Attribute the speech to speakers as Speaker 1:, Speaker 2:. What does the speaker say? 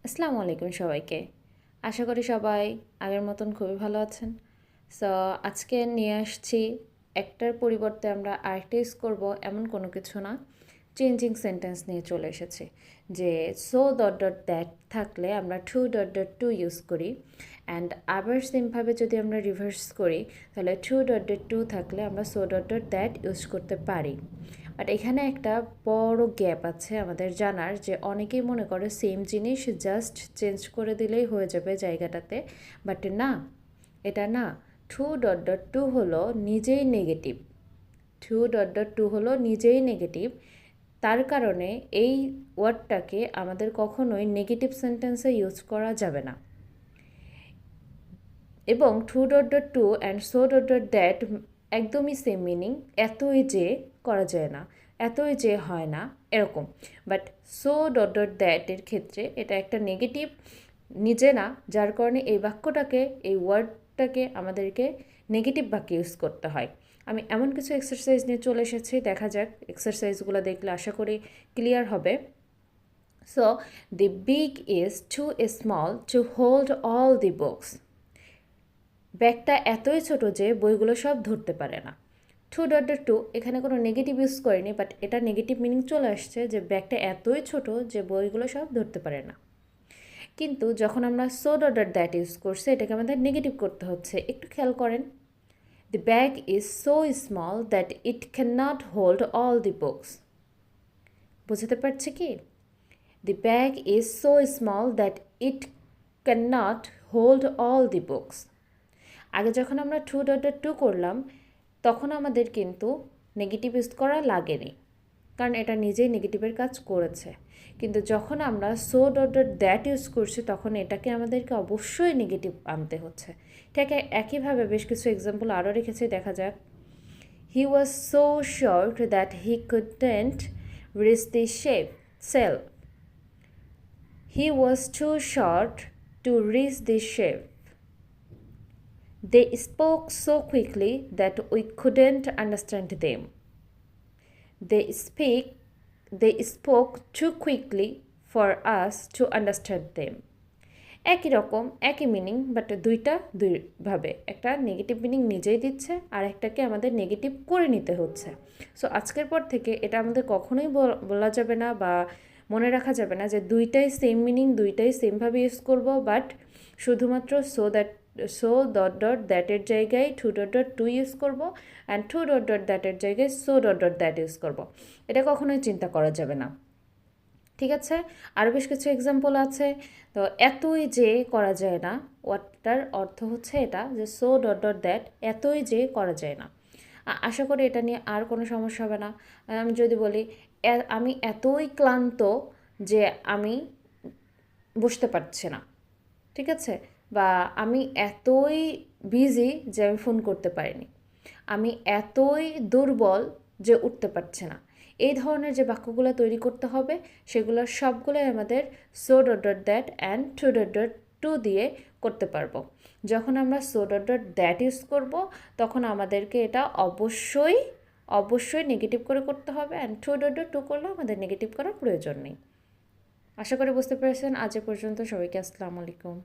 Speaker 1: আসসালামু আলাইকুম সবাইকে। আশা করি সবাই আগের মতন খুবই ভালো আছেন। সো আজকে নিয়ে আসছি একটার পরিবর্তে আমরা আরেকটা ইউজ করবো এমন কোনো কিছু না, চেঞ্জিং সেন্টেন্স নিয়ে চলে এসেছি। যে সো ডট ডট দ্যাট থাকলে আমরা too dot dot to use করি, অ্যান্ড আবার সেমভাবে যদি আমরা রিভার্স করি তাহলে টু ডট ডট টু থাকলে আমরা so dot dot that use করতে পারি। বাট এখানে একটা বড় গ্যাপ আছে আমাদের জানার, যে অনেকেই মনে করে সেম জিনিস জাস্ট চেঞ্জ করে দিলেই হয়ে যাবে জায়গাটাতে, বাট না, এটা না। টু ডট ডট টু হলো নিজেই negative. Too dot dot to হলো নিজেই নেগেটিভ। তার কারণে এই ওয়ার্ডটাকে আমাদের কখনোই নেগেটিভ সেন্টেন্সে ইউজ করা যাবে না। এবং too dot dot to and so dot dot that একদমই সেম মিনিং, এতই যে করা যায় না, এতই যে হয় না এরকম। বাট সো ডট ডট দ্যাটের ক্ষেত্রে এটা একটা নেগেটিভ নিজে না, যার কারণে এই বাক্যটাকে, এই ওয়ার্ডটাকে আমাদেরকে নেগেটিভ বাক্যে ইউজ করতে হয়। আমি এমন কিছু এক্সারসাইজ নিয়ে চলে এসেছি, দেখা যাক এক্সারসাইজগুলো দেখলে আশা করি ক্লিয়ার হবে। So the big is too small to hold all the books. ব্যাগটা এতই ছোট যে বইগুলো সব ধরতে পারে না। টু ডট ডট টু এখানে কোনো নেগেটিভ ইউজ করেনি, বাট এটা নেগেটিভ মিনিং চলে আসছে যে ব্যাগটা এতই ছোট যে বইগুলো সব ধরতে পারে না। কিন্তু যখন আমরা so dot dot that use করছি, এটাকে আমাদের নেগেটিভ করতে হচ্ছে। একটু খেয়াল করেন, the bag is so small that it cannot hold all the books. বুঝতে পারছে কি? The bag is so small that it cannot hold all the books. আগে যখন আমরা টু ডট ডট টু করলাম তখন আমাদের কিন্তু নেগেটিভ ইউজ করা লাগেনি, কারণ এটা নিজেই নেগেটিভের কাজ করেছে। কিন্তু যখন আমরা so dot dot that use করছি তখন এটাকে আমাদেরকে অবশ্যই নেগেটিভ আনতে হচ্ছে। ঠিক একইভাবে বেশ কিছু এক্সাম্পল আরও রেখেছি, দেখা যাক। He was so short that he couldn't reach the shelf. He was too short to reach the shape. They spoke so quickly that we couldn't understand them. They spoke too quickly for us to understand them. একই রকম একই meaning, but দুইটা দুইভাবে, একটা negative meaning নিজেই দিচ্ছে আর একটাকে আমাদের নেগেটিভ করে নিতে হচ্ছে। সো আজকের পর থেকে এটা আমাদের কখনোই বলা যাবে না বা মনে রাখা যাবে না যে দুইটাই সেম মিনিং, দুইটাই সেমভাবে ইউজ করব, বাট শুধুমাত্র সো ডট ডট দ্যাটের জায়গায় too dot dot to use করবো, অ্যান্ড টু ডট ডট দ্যাটের জায়গায় so dot dot that use করবো। এটা কখনোই চিন্তা করা যাবে না, ঠিক আছে? আরও বেশ কিছু এক্সাম্পল আছে। তো এতই যে করা যায় না, ওয়ার্ডটার অর্থ হচ্ছে এটা যে সো ডট ডট দ্যাট, এতই যে করা যায় না। আশা করি এটা নিয়ে আর কোনো সমস্যা হবে না। আমি যদি বলি আমি এতই ক্লান্ত যে আমি বসতে পারছি না, ঠিক আছে? বা আমি এতই বিজি যে আমি ফোন করতে পারিনি। আমি এতই দুর্বল যে উঠতে পারছে না। এই ধরনের যে বাক্যগুলো তৈরি করতে হবে সেগুলোর সবগুলোই আমাদের so dot dot that and too dot dot to দিয়ে করতে পারবো। যখন আমরা so dot dot that use করবো তখন আমাদেরকে এটা অবশ্যই অবশ্যই নেগেটিভ করে করতে হবে, and too dot dot to করলে আমাদের নেগেটিভ করার প্রয়োজন নেই। আশা করি বুঝতে পেরেছেন। আজ এ পর্যন্ত, সবাইকে আসসালামু আলাইকুম।